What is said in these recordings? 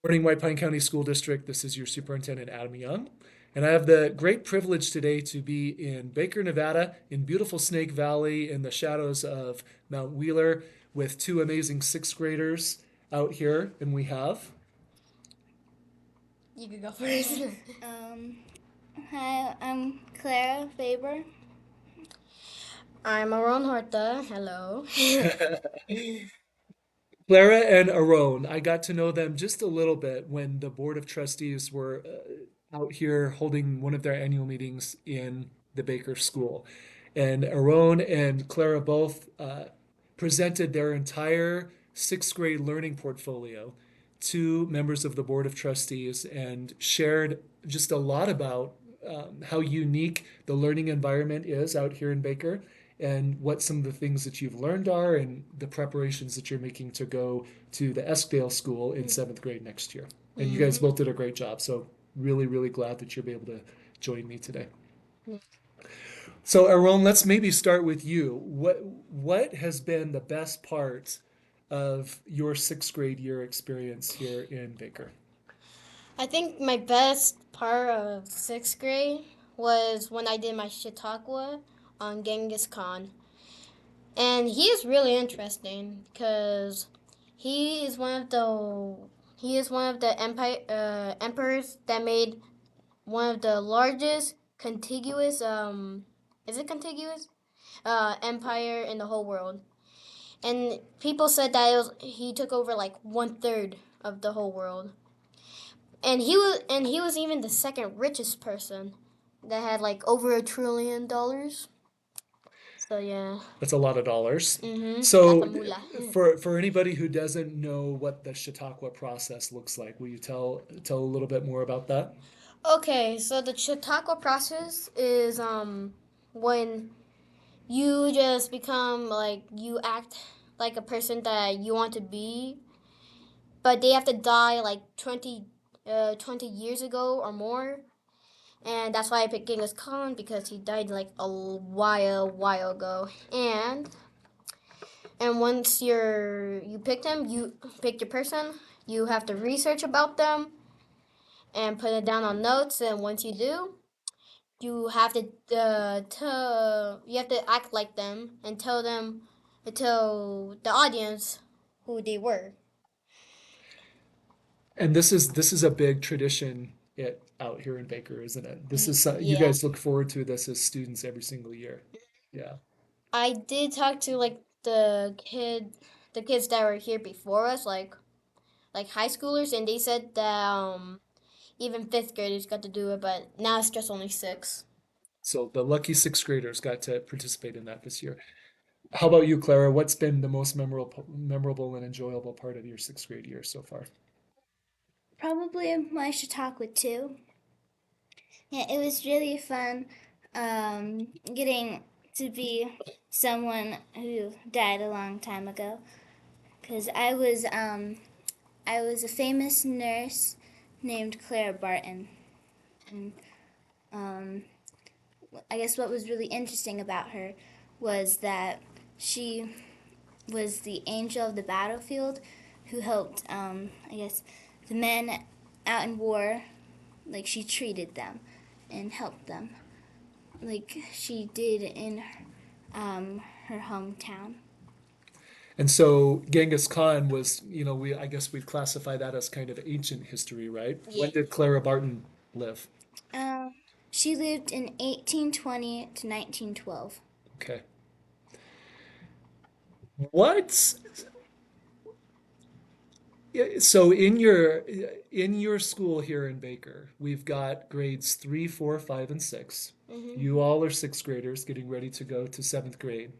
Morning, White Pine County School District. This is your Superintendent, Adam Young. And I have the great privilege today to be in Baker, Nevada, in beautiful Snake Valley, in the shadows of Mount Wheeler, with two amazing sixth graders out here. And we have, You could go first. Um, Hi, I'm Clara Faber. I'm Aron Huerta. Hello. Clara and Aron. I got to know them just a little bit when the Board of Trustees were out here holding one of their annual meetings in the Baker School. And Aron and Clara both presented their entire sixth grade learning portfolio to members of the Board of Trustees and shared just a lot about how unique the learning environment is out here in Baker and what some of the things that you've learned are and the preparations that you're making to go to the Eskdale School in seventh grade next year. And you guys both did a great job. So really, really glad that you'll be able to join me today. So Aaron, let's maybe start with you. What has been the best part of your sixth grade year experience here in Baker? I think my best part of sixth grade was when I did my Chautauqua on Genghis Khan. And he is really interesting because he is one of the emperors that made one of the largest contiguous is it contiguous empire in the whole world. And people said that he took over like 1/3 of the whole world. And he was even the second richest person that had like over $1 trillion. So yeah. That's a lot of dollars. That's a So mullah. for anybody who doesn't know what the Chautauqua process looks like, will you tell a little bit more about that? Okay, so the Chautauqua process is when you just become like you act like a person that you want to be, but they have to die like 20 years ago or more. And that's why I picked Genghis Khan because he died like a while ago. And once you picked him, you picked your person. You have to research about them and put it down on notes. And once you do, you have to act like them and tell the audience who they were. And this is a big tradition out here in Baker, isn't it? This is you Yeah. guys look forward to this as students every single year. Yeah. I did talk to like the kids that were here before us, like high schoolers, and they said that even fifth graders got to do it, but now it's just only six. So the lucky sixth graders got to participate in that this year. How about you, Clara? What's been the most memorable and enjoyable part of your sixth grade year so far? Probably my Chautauqua too. Yeah, it was really fun getting to be someone who died a long time ago. Because I was a famous nurse named Clara Barton. And um, I guess what was really interesting about her was that she was the angel of the battlefield who helped, I guess, the men out in war. Like, she treated them and helped them, like she did in her hometown. And so Genghis Khan was, I guess we'd classify that as kind of ancient history, right? Yeah. When did Clara Barton live? Um, she lived in 1820 to 1912. Okay. What? So in your school here in Baker, we've got grades 3, 4, 5, and 6. You all are sixth graders getting ready to go to seventh grade.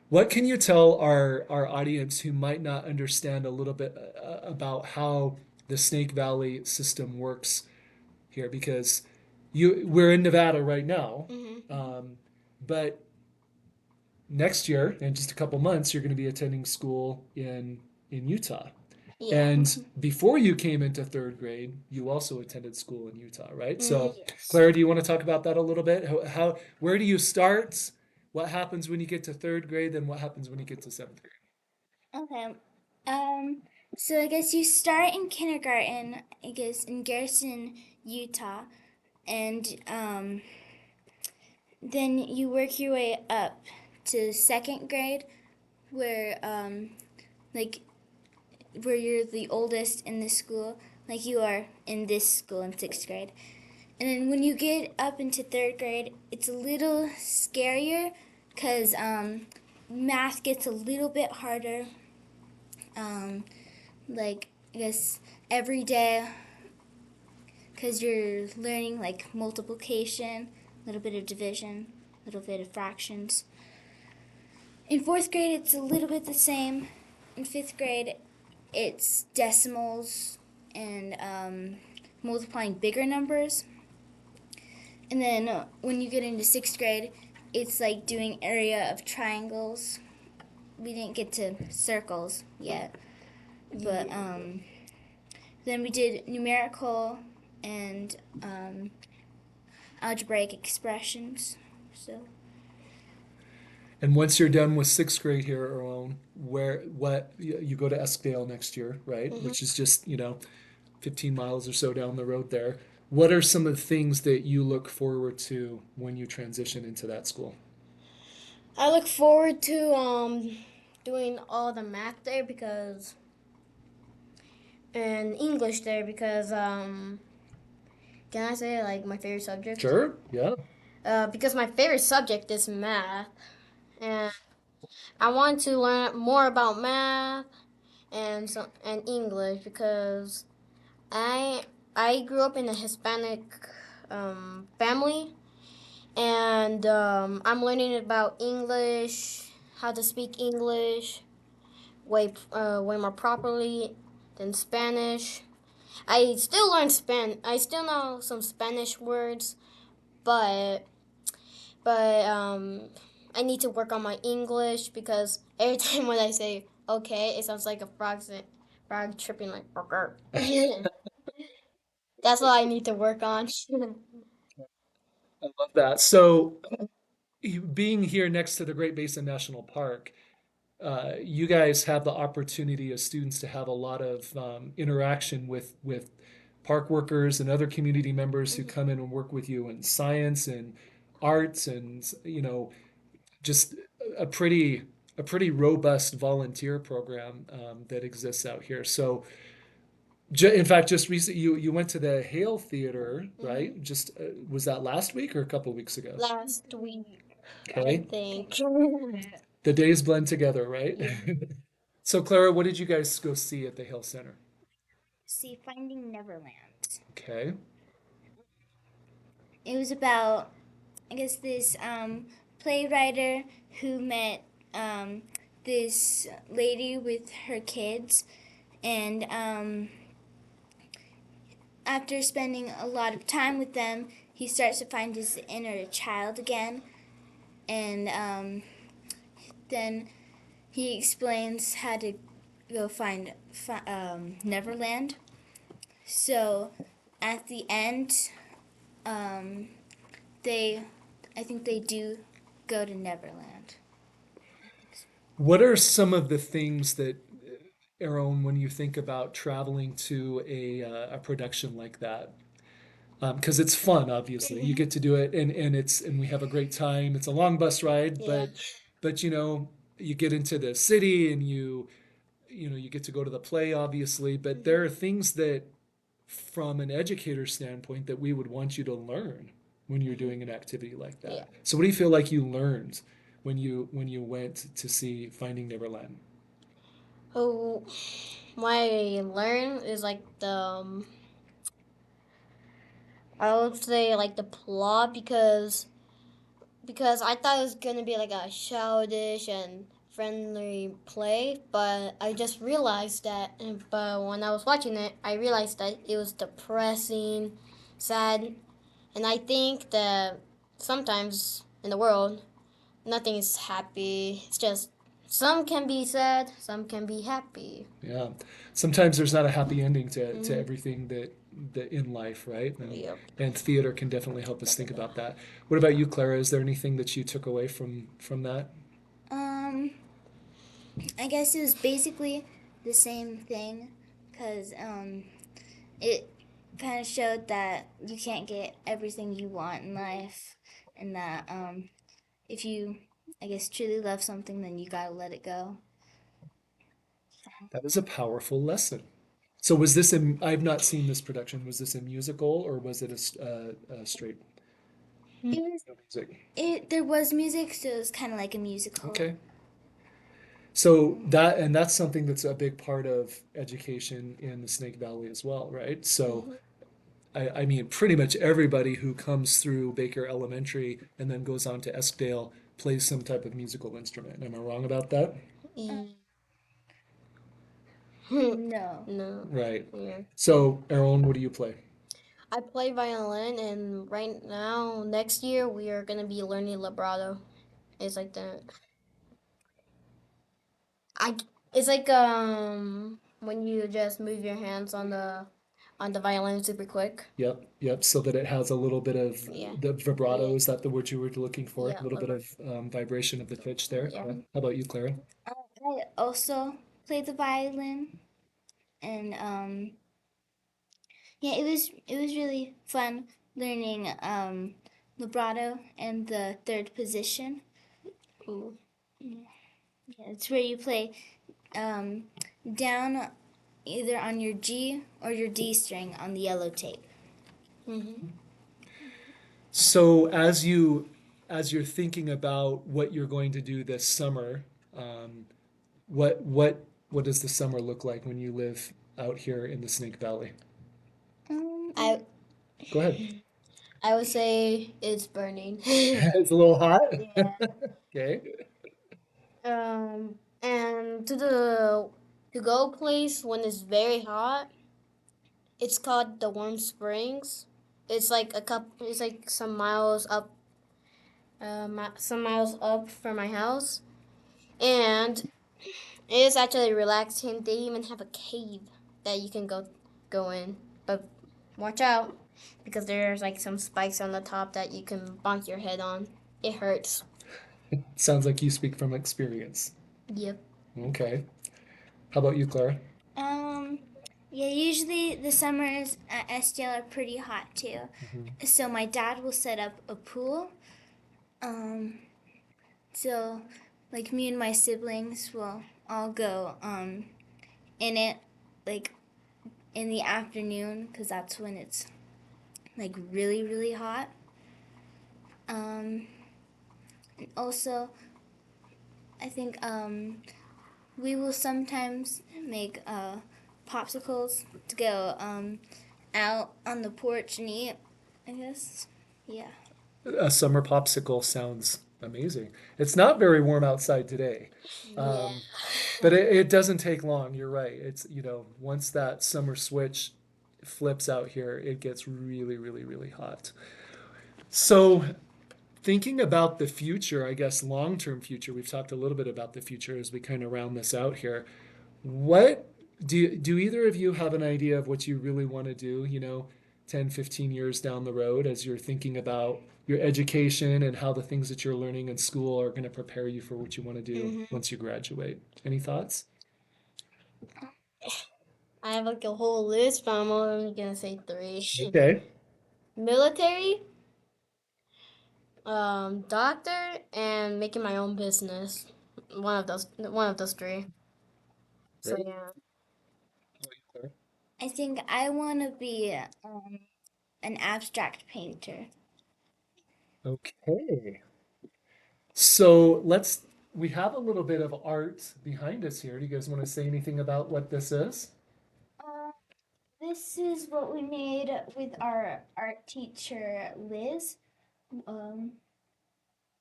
What can you tell our audience who might not understand a little bit about how the Snake Valley system works here? Because we're in Nevada right now, um, but next year, in just a couple months, you're going to be attending school in Utah. Yeah. And before you came into third grade, you also attended school in Utah, right? So, Yes. Clara, do you want to talk about that a little bit? Where do you start? What happens when you get to third grade? Then what happens when you get to seventh grade? Okay. Um, So I guess you start in kindergarten, I guess in Garrison, Utah, and then you work your way up to second grade, where like where you're the oldest in the school, like you are in this school in sixth grade. And then when you get up into third grade, it's a little scarier because math gets a little bit harder. Like, I guess every day, because you're learning like multiplication, a little bit of division, a little bit of fractions. In fourth grade, it's a little bit the same. In fifth grade, it's decimals and multiplying bigger numbers. And then when you get into sixth grade, it's like doing area of triangles. We didn't get to circles yet, but then we did numerical and algebraic expressions. So And once you're done with sixth grade here, Aron, you go to Eskdale next year, right? Mm-hmm. Which is just, 15 miles or so down the road there. What are some of the things that you look forward to when you transition into that school? I look forward to doing all the math there because and English there because can I say like my favorite subject? Sure. Yeah. Because my favorite subject is math, and I want to learn more about math and English because I I grew up in a Hispanic family, and I'm learning about English, how to speak English way more properly than Spanish. I still learn I still know some Spanish words, but I need to work on my English because every time when I say okay, it sounds like a frog tripping like burger. That's what I need to work on. I love that. So, being here next to the Great Basin National Park, you guys have the opportunity as students to have a lot of interaction with park workers and other community members who come in and work with you in science and arts and just a pretty a pretty robust volunteer program that exists out here. So, in fact, just recently you went to the Hale Theater, Mm-hmm. right? Just was that last week or a couple of weeks ago? Last week, I Okay, think. the days blend together, right? Yeah. So, Clara, what did you guys go see at the Hale Center? see, Finding Neverland. Okay. It was about, I guess, this playwriter who met this lady with her kids, and after spending a lot of time with them, he starts to find his inner child again, and then he explains how to go find Neverland. So at the end, um, they, I think they do go to Neverland. What are some of the things that, Aaron, when you think about traveling to a production like that? Because it's fun, obviously. You get to do it, and we have a great time. It's a long bus ride, Yeah. but you get into the city and you get to go to the play, obviously. But there are things that, from an educator standpoint, that we would want you to learn when you're doing an activity like Yeah. that. So, what do you feel like you learned when you went to see Finding Neverland? Oh, what I learned is like I would say like the plot because I thought it was gonna be like a childish and friendly play, but I just realized that. But when I was watching it, I realized that it was depressing, sad, and I think that sometimes in the world, nothing is happy. It's just some can be sad, some can be happy. Yeah. Sometimes there's not a happy ending to Mm-hmm. everything that in life, right? Yep. And theater can definitely help us think about that. What about you, Clara? Is there anything that you took away from that? Um, I guess it was basically the same thing, because it kind of showed that you can't get everything you want in life, and that if you, I guess, truly love something, then you gotta let it go. That is a powerful lesson. So was this a, I've not seen this production. Was this a musical or was it a straight It was music? there was music, so it was kind of like a musical. Okay. So that, and that's something that's a big part of education in the Snake Valley as well, right? So Mhm. I mean, pretty much everybody who comes through Baker Elementary and then goes on to Eskdale plays some type of musical instrument. Am I wrong about that? Uh, E- no. no. Right. Yeah. So, Aaron, what do you play? I play violin, and right now, next year, we are gonna be learning vibrato. It's like the I. It's like when you just move your hands on the violin super quick. Yep, yep. So that it has a little bit of Yeah. the vibrato. Yeah. Is that the word you were looking for? A Yeah. little bit of vibration of the pitch there. Yeah. Yeah. How about you, Clara? I also played the violin, and yeah, it was really fun learning vibrato and the third position. Ooh. Yeah, it's where you play um, down either on your G or your D string on the yellow tape. Mhm. So as you're thinking about what you're going to do this summer, um, what what what does the summer look like when you live out here in the Snake Valley? Um, I Go ahead. I would say it's burning. It's a little hot. Yeah. Okay. And to the to go place when it's very hot, it's called the Warm Springs. It's like a cup. It's like some miles up, some miles up from my house, and it is actually relaxing. They even have a cave that you can go in, but watch out because there's like some spikes on the top that you can bonk your head on. It hurts. Sounds like you speak from experience. Yep. Okay. How about you, Clara? um, yeah, usually the summers at STL are pretty hot too. Mhm. So my dad will set up a pool. Um, so like me and my siblings will all go in it like in the afternoon because that's when it's like really really hot. Um, also, I think we will sometimes make popsicles to go out on the porch and eat. I guess. Yeah. A summer popsicle sounds amazing. It's not very warm outside today. Yeah. Um, but it doesn't take long. You're right. It's, once that summer switch flips out here, it gets really, really, really hot. So, thinking about the future, I guess long-term future, we've talked a little bit about the future as we kind of round this out here. What do either of you have an idea of what you really want to do, 10, 15 years down the road as you're thinking about your education and how the things that you're learning in school are going to prepare you for what you want to do Hmm. once you graduate? Any thoughts? I have like a whole list, but I'm only gonna say three. Okay. Military, doctor, and making my own business. One of those three. So Great. yeah. I think I want to be an abstract painter. Okay. So we have a little bit of art behind us here. Do you guys want to say anything about what this is? Uh, this is what we made with our art teacher Liz. Um,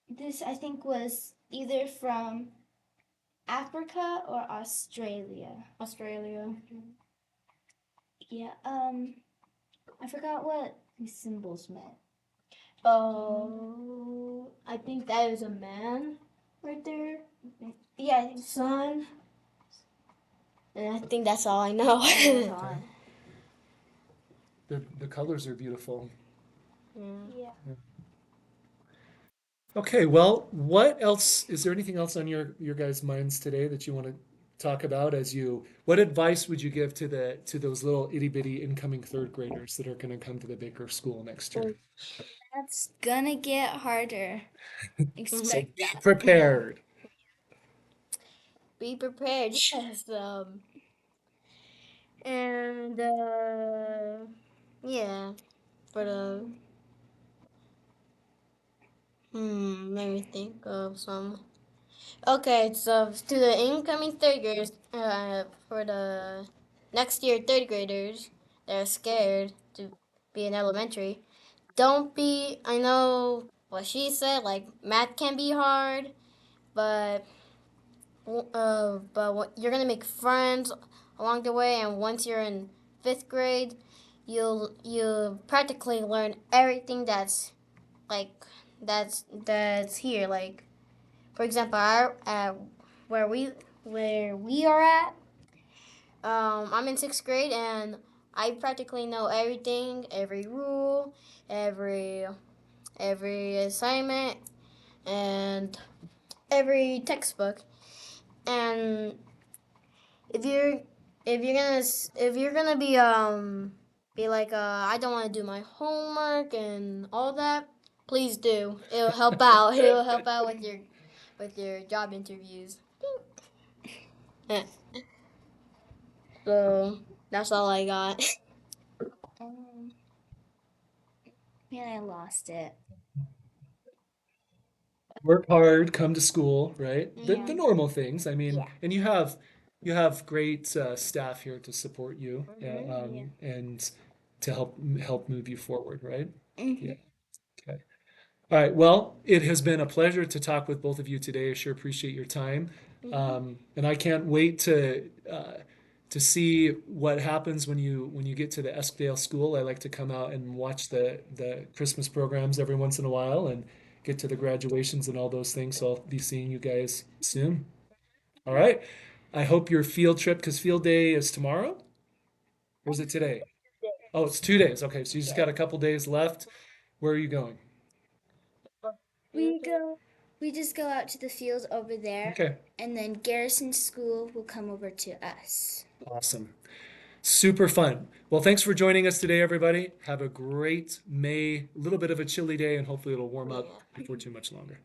this I think was either from Africa or Australia. Australia. Yeah. I forgot what these symbols meant. Oh, I think that is a man right there. Yeah, I think so. Sun. And I think that's all I know. That's Okay. all. The colors are beautiful. Yeah. Yeah. Okay, well, what else is there anything else on your guys' minds today that you want to talk about as you, what advice would you give to those little itty bitty incoming third graders that are going to come to the Baker School next year? That's gonna get harder. So Expect be that. prepared. Be prepared. Yes. And yeah, for the let me think of some. Okay, so to the incoming third graders, for the next year third graders, they're scared to be in elementary. Don't be. I know what she said. Like math can be hard, but you're gonna make friends along the way, and once you're in fifth grade, you'll practically learn everything like that's here. Like for example, where we where we are at, I'm in sixth grade, and I practically know everything, every rule, every every assignment, and every textbook. And if you're if you're gonna be like I don't want to do my homework and all that, please do. It'll help out. It'll help out with your job interviews. So that's all I got. Um, Man, I lost it. Work hard, come to school, right? The Mhm. normal things. I mean, Yeah. and you have great staff here to support you Yeah. and to help move you forward, right? Yeah. Hmm. Okay. All right. Well, it has been a pleasure to talk with both of you today. I sure appreciate your time, and I can't wait to see what happens when you get to the Eskdale School. I like to come out and watch the Christmas programs every once in a while and get to the graduations and all those things. So I'll be seeing you guys soon. All right. I hope your field trip, because field day is tomorrow, or is it today? Oh, it's 2 days. Okay, so you just Yeah. got a couple days left. Where are you going? We go. We just go out to the fields over there, Okay. and then Garrison School will come over to us. Awesome. Super fun. Well, thanks for joining us today, everybody. Have a great May, a little bit of a chilly day, and hopefully it'll warm up Yeah. before too much longer.